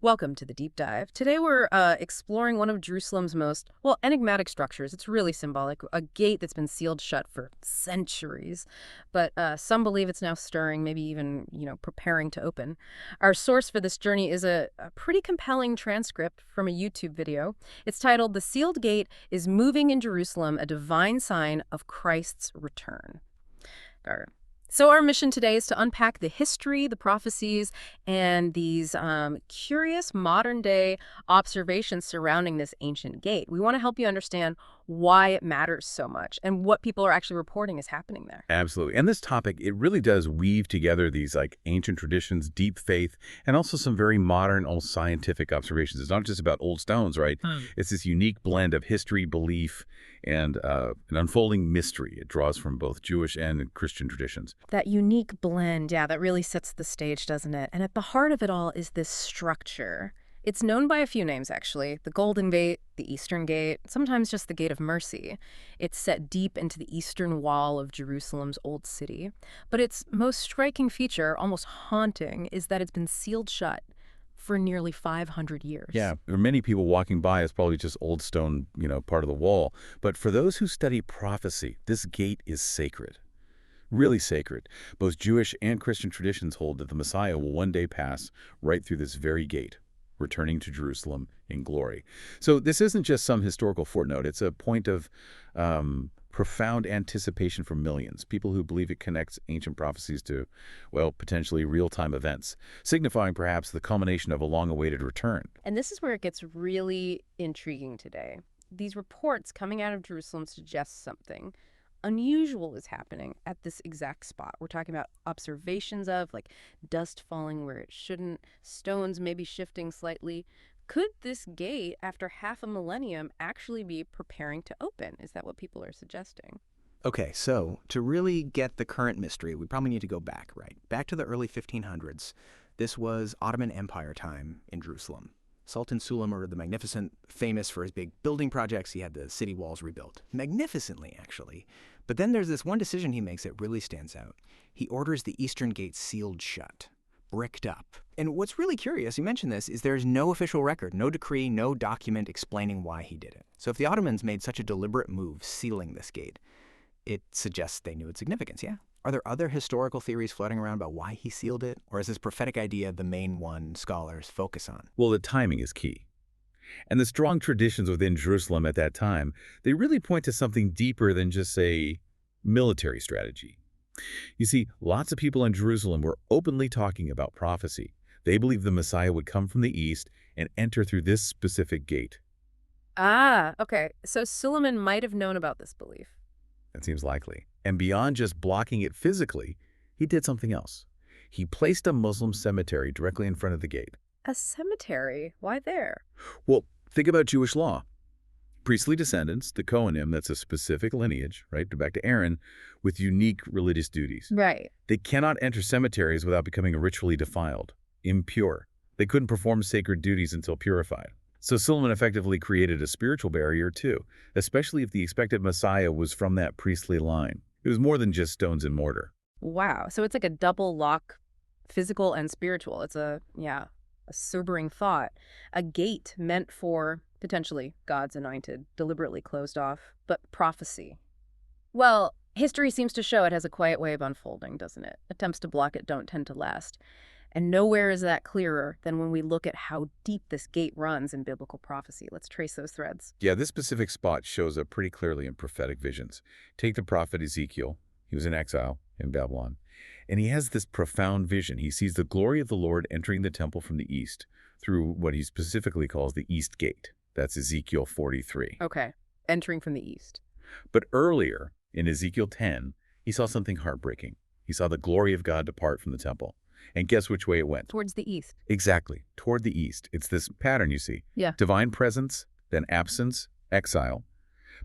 Welcome to the deep dive. Today we're exploring one of Jerusalem's most, well, enigmatic structures. It's really symbolic, a gate that's been sealed shut for centuries. But some believe it's now stirring, maybe even, preparing to open. Our source for this journey is a pretty compelling transcript from a YouTube video. It's titled, "The Sealed Gate is Moving in Jerusalem, a Divine Sign of Christ's Return." So our mission today is to unpack the history, the prophecies, and these curious modern-day observations surrounding this ancient gate. We want to help you understand why it matters so much and what people are actually reporting is happening there. Absolutely. And this topic, it really does weave together these ancient traditions, deep faith, and also some very modern, almost scientific observations. It's not just about old stones, right? It's this unique blend of history, belief, and an unfolding mystery. It draws from both Jewish and Christian traditions. That unique blend, yeah, that really sets the stage, doesn't it? And at the heart of it all is this structure. It's known by a few names, actually. The Golden Gate, the Eastern Gate, sometimes just the Gate of Mercy. It's set deep into the eastern wall of Jerusalem's old city. But its most striking feature, almost haunting, is that it's been sealed shut for nearly 500 years. Yeah, there are many people walking by. It's probably just old stone, part of the wall. But for those who study prophecy, this gate is sacred. Really sacred. Both Jewish and Christian traditions hold that the Messiah will one day pass right through this very gate, returning to Jerusalem in glory. So this isn't just some historical footnote. It's a point of profound anticipation for millions, people who believe it connects ancient prophecies to, well, potentially real-time events, signifying perhaps the culmination of a long-awaited return. And this is where it gets really intriguing today. These reports coming out of Jerusalem suggest something unusual is happening at this exact spot. We're talking about observations of, like, dust falling where it shouldn't, stones maybe shifting slightly. Could this gate, after half a millennium, actually be preparing to open? Is that what people are suggesting? Okay, so to really get the current mystery, we probably need to go back, right? Back to the early 1500s. This was Ottoman Empire time in Jerusalem. Sultan Suleiman the Magnificent, famous for his big building projects. He had the city walls rebuilt. Magnificently, actually. But then there's this one decision he makes that really stands out. He orders the Eastern Gate sealed shut, bricked up. And what's really curious, you mentioned this, is there's no official record, no decree, no document explaining why he did it. So if the Ottomans made such a deliberate move sealing this gate, it suggests they knew its significance, yeah? Are there other historical theories floating around about why he sealed it? Or is this prophetic idea the main one scholars focus on? Well, the timing is key. And the strong traditions within Jerusalem at that time, they really point to something deeper than just a military strategy. You see, lots of people in Jerusalem were openly talking about prophecy. They believed the Messiah would come from the east and enter through this specific gate. Ah, okay. So Suleiman might have known about this belief. That seems likely. And beyond just blocking it physically, he did something else. He placed a Muslim cemetery directly in front of the gate. A cemetery? Why there? Well, think about Jewish law. Priestly descendants, the Kohanim, that's a specific lineage, right, back to Aaron, with unique religious duties. Right. They cannot enter cemeteries without becoming ritually defiled, impure. They couldn't perform sacred duties until purified. So Suleiman effectively created a spiritual barrier too, especially if the expected Messiah was from that priestly line. It was more than just stones and mortar. Wow. So it's like a double lock, physical and spiritual. It's a sobering thought. A gate meant for, potentially, God's anointed, deliberately closed off, but prophecy. Well, history seems to show it has a quiet way of unfolding, doesn't it? Attempts to block it don't tend to last. And nowhere is that clearer than when we look at how deep this gate runs in biblical prophecy. Let's trace those threads. Yeah, this specific spot shows up pretty clearly in prophetic visions. Take the prophet Ezekiel. He was in exile in Babylon. And he has this profound vision. He sees the glory of the Lord entering the temple from the east through what he specifically calls the East Gate. That's Ezekiel 43. Okay, entering from the east. But earlier, in Ezekiel 10, he saw something heartbreaking. He saw the glory of God depart from the temple. And guess which way it went? Towards the east. Exactly, toward the east. It's this pattern you see. Yeah. Divine presence, then absence, exile,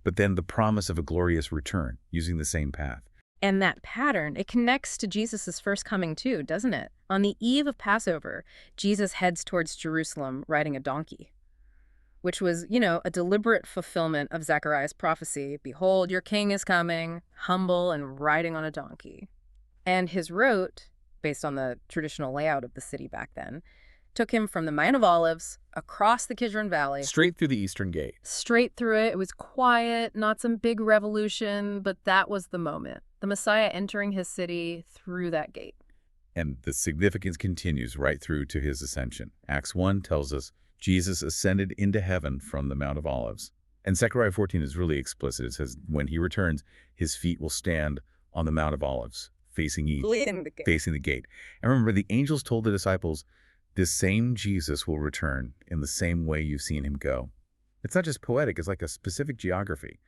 but then the promise of a glorious return using the same path. And that pattern, it connects to Jesus' first coming too, doesn't it? On the eve of Passover, Jesus heads towards Jerusalem riding a donkey, which was, a deliberate fulfillment of Zechariah's prophecy. Behold, your king is coming, humble and riding on a donkey. And his route, based on the traditional layout of the city back then, Took him from the Mount of Olives across the Kidron Valley, Straight through the Eastern Gate. straight through it. It was quiet, not some big revolution, but that was the moment. The Messiah entering his city through that gate. And the significance continues right through to his ascension. Acts 1 tells us Jesus ascended into heaven from the Mount of Olives. And Zechariah 14 is really explicit. It says, when he returns, his feet will stand on the Mount of Olives, facing east, facing the gate. And remember, the angels told the disciples, this same Jesus will return in the same way you've seen him go. It's not just poetic, it's like a specific geography,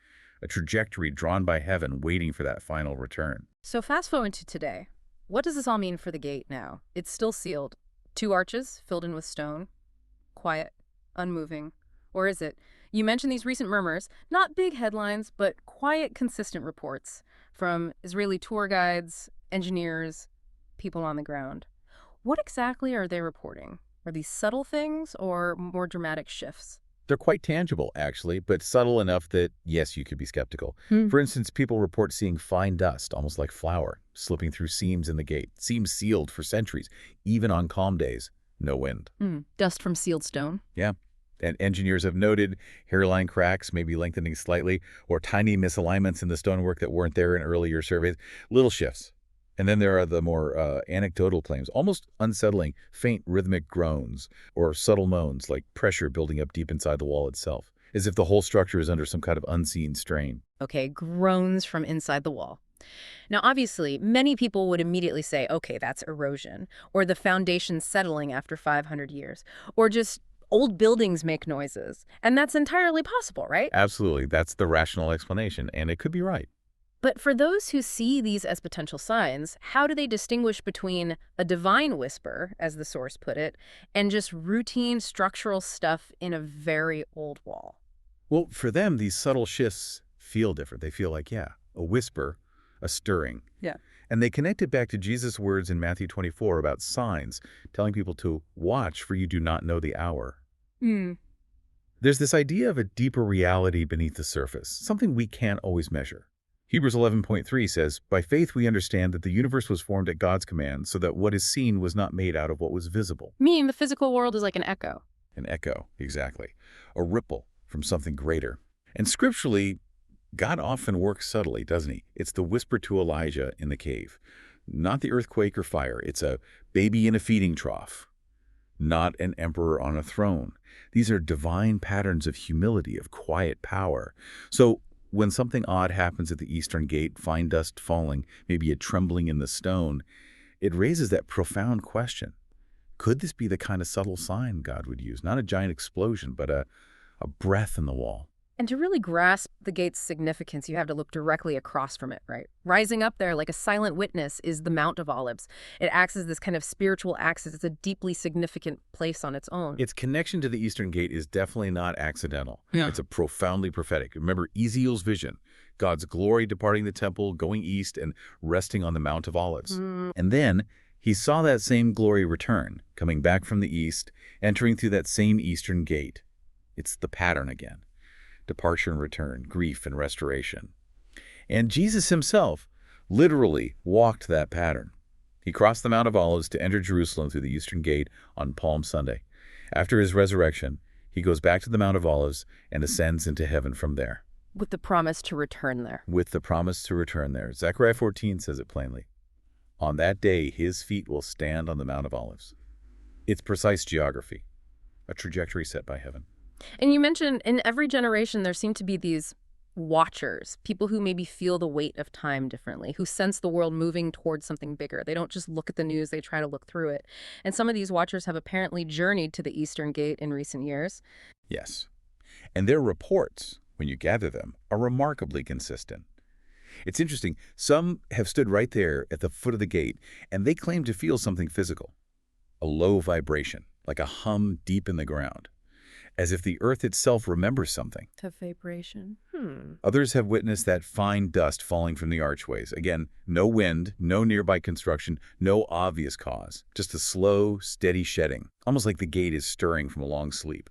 a trajectory drawn by heaven waiting for that final return. So fast forward to today. What does this all mean for the gate now? It's still sealed. 2 arches filled in with stone. Quiet, unmoving. Or is it? You mentioned these recent murmurs, not big headlines, but quiet, consistent reports from Israeli tour guides, engineers, people on the ground. What exactly are they reporting? Are these subtle things or more dramatic shifts? They're quite tangible, actually, but subtle enough that, yes, you could be skeptical. For instance, people report seeing fine dust, almost like flour, slipping through seams in the gate, seams sealed for centuries, even on calm days. No wind. Dust from sealed stone? Yeah. And engineers have noted hairline cracks, maybe lengthening slightly, or tiny misalignments in the stonework that weren't there in earlier surveys. Little shifts. And then there are the more anecdotal claims, almost unsettling, faint rhythmic groans or subtle moans like pressure building up deep inside the wall itself, as if the whole structure is under some kind of unseen strain. Okay, groans from inside the wall. Now, obviously, many people would immediately say, okay, that's erosion, or the foundation settling after 500 years, or just old buildings make noises. And that's entirely possible, right? Absolutely. That's the rational explanation, and it could be right. But for those who see these as potential signs, how do they distinguish between a divine whisper, as the source put it, and just routine structural stuff in a very old wall? Well, for them, these subtle shifts feel different. They feel like, yeah, a whisper, a stirring. Yeah. And they connect it back to Jesus' words in Matthew 24 about signs, telling people to watch, for you do not know the hour. There's this idea of a deeper reality beneath the surface, something we can't always measure. Hebrews 11:3 says, by faith we understand that the universe was formed at God's command, so that what is seen was not made out of what was visible. Meaning the physical world is like an echo. An echo, exactly. A ripple from something greater. And scripturally, God often works subtly, doesn't he? It's the whisper to Elijah in the cave. Not the earthquake or fire. It's a baby in a feeding trough. Not an emperor on a throne. These are divine patterns of humility, of quiet power. So when something odd happens at the eastern gate, fine dust falling, maybe a trembling in the stone, it raises that profound question. Could this be the kind of subtle sign God would use? Not a giant explosion, but a breath in the wall. And to really grasp the gate's significance, you have to look directly across from it, right? Rising up there like a silent witness is the Mount of Olives. It acts as this kind of spiritual axis. It's a deeply significant place on its own. Its connection to the Eastern Gate is definitely not accidental. Yeah. It's a profoundly prophetic. Remember Ezekiel's vision, God's glory departing the temple, going east and resting on the Mount of Olives. And then he saw that same glory return, coming back from the east, entering through that same Eastern Gate. It's the pattern again. Departure and return, grief and restoration. And Jesus himself literally walked that pattern. He crossed the Mount of Olives to enter Jerusalem through the Eastern Gate on Palm Sunday. After his resurrection, he goes back to the Mount of Olives and ascends into heaven from there. With the promise to return there. With the promise to return there. Zechariah 14 says it plainly. On that day, his feet will stand on the Mount of Olives. It's precise geography, a trajectory set by heaven. And you mentioned in every generation there seem to be these watchers, people who maybe feel the weight of time differently, who sense the world moving towards something bigger. They don't just look at the news, they try to look through it. And some of these watchers have apparently journeyed to the Eastern Gate in recent years. Yes. And their reports, when you gather them, are remarkably consistent. It's interesting. Some have stood right there at the foot of the gate, and they claim to feel something physical, a low vibration, like a hum deep in the ground, as if the earth itself remembers something. To vibration. Others have witnessed that fine dust falling from the archways. Again, no wind, no nearby construction, no obvious cause. Just a slow, steady shedding, almost like the gate is stirring from a long sleep.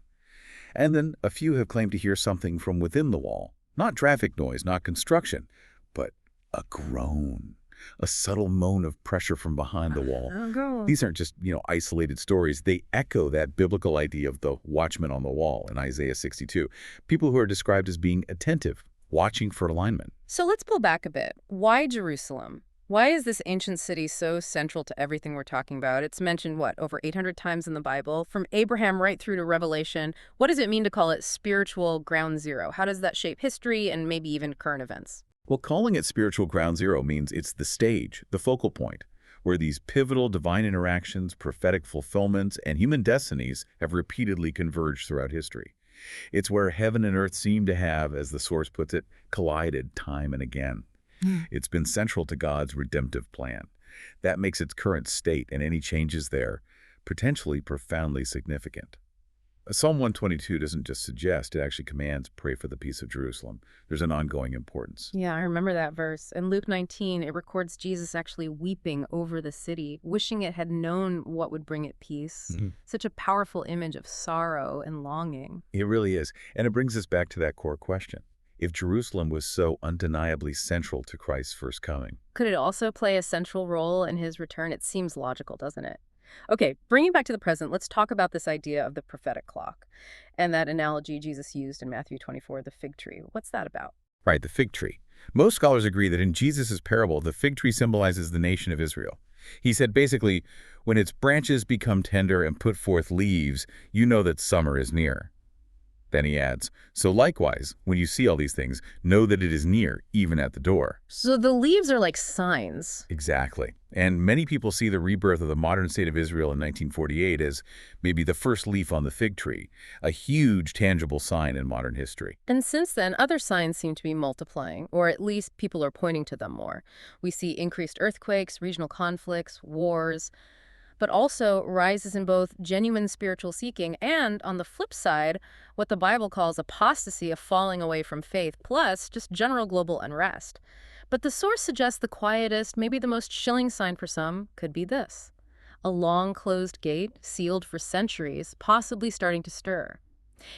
And then a few have claimed to hear something from within the wall. Not traffic noise, not construction, but a groan. a subtle moan of pressure from behind the wall. Oh, go. These aren't just, isolated stories. They echo that biblical idea of the watchman on the wall in Isaiah 62. People who are described as being attentive, watching for alignment. So let's pull back a bit. Why Jerusalem? Why is this ancient city so central to everything we're talking about? It's mentioned, what, over 800 times in the Bible? From Abraham right through to Revelation. What does it mean to call it spiritual ground zero? How does that shape history and maybe even current events? Well, calling it spiritual ground zero means it's the stage, the focal point, where these pivotal divine interactions, prophetic fulfillments, and human destinies have repeatedly converged throughout history. It's where heaven and earth seem to have, as the source puts it, collided time and again. It's been central to God's redemptive plan. That makes its current state and any changes there potentially profoundly significant. Psalm 122 doesn't just suggest, it actually commands, pray for the peace of Jerusalem. There's an ongoing importance. Yeah, I remember that verse. In Luke 19, it records Jesus actually weeping over the city, wishing it had known what would bring it peace. Such a powerful image of sorrow and longing. It really is. And it brings us back to that core question. If Jerusalem was so undeniably central to Christ's first coming, Could it also play a central role in his return? It seems logical, doesn't it? Okay, bringing back to the present, let's talk about this idea of the prophetic clock and that analogy Jesus used in Matthew 24, the fig tree. What's that about? right, the fig tree. Most scholars agree that in Jesus' parable, the fig tree symbolizes the nation of Israel. He said basically, when its branches become tender and put forth leaves, you know that summer is near. Then he adds, so likewise, when you see all these things, know that it is near, even at the door. So the leaves are like signs. Exactly. And many people see the rebirth of the modern state of Israel in 1948 as maybe the first leaf on the fig tree, a huge tangible sign in modern history. And since then, other signs seem to be multiplying, or at least people are pointing to them more. We see increased earthquakes, regional conflicts, wars, but also rises in both genuine spiritual seeking and, on the flip side, what the Bible calls apostasy, a falling away from faith, plus just general global unrest. But the source suggests the quietest, maybe the most chilling sign for some could be this: a long closed gate, sealed for centuries, possibly starting to stir.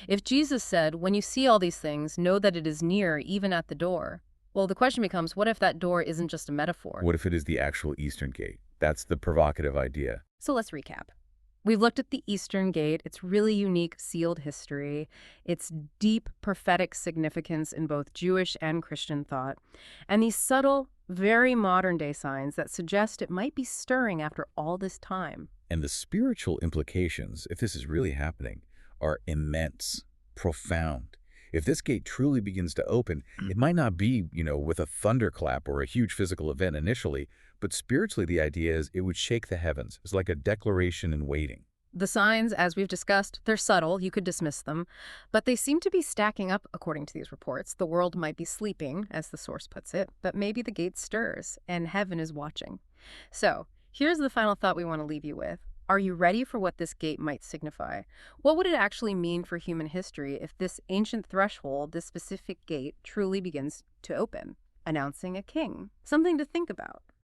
If Jesus said, when you see all these things, know that it is near, even at the door, well, the question becomes, what if that door isn't just a metaphor? What if it is the actual Eastern Gate? That's the provocative idea. So let's recap. We've looked at the Eastern Gate, its really unique sealed history, its deep prophetic significance in both Jewish and Christian thought, and these subtle, very modern-day signs that suggest it might be stirring after all this time. And the spiritual implications, if this is really happening, are immense, profound. If this gate truly begins to open, it might not be, with a thunderclap or a huge physical event initially, but spiritually the idea is it would shake the heavens. It's like a declaration in waiting. The signs, as we've discussed, they're subtle, you could dismiss them, but they seem to be stacking up according to these reports. The world might be sleeping, as the source puts it, but maybe the gate stirs, and heaven is watching. So, here's the final thought we want to leave you with. Are you ready for what this gate might signify? What would it actually mean for human history if this ancient threshold, this specific gate, truly begins to open, announcing a king? Something to think about.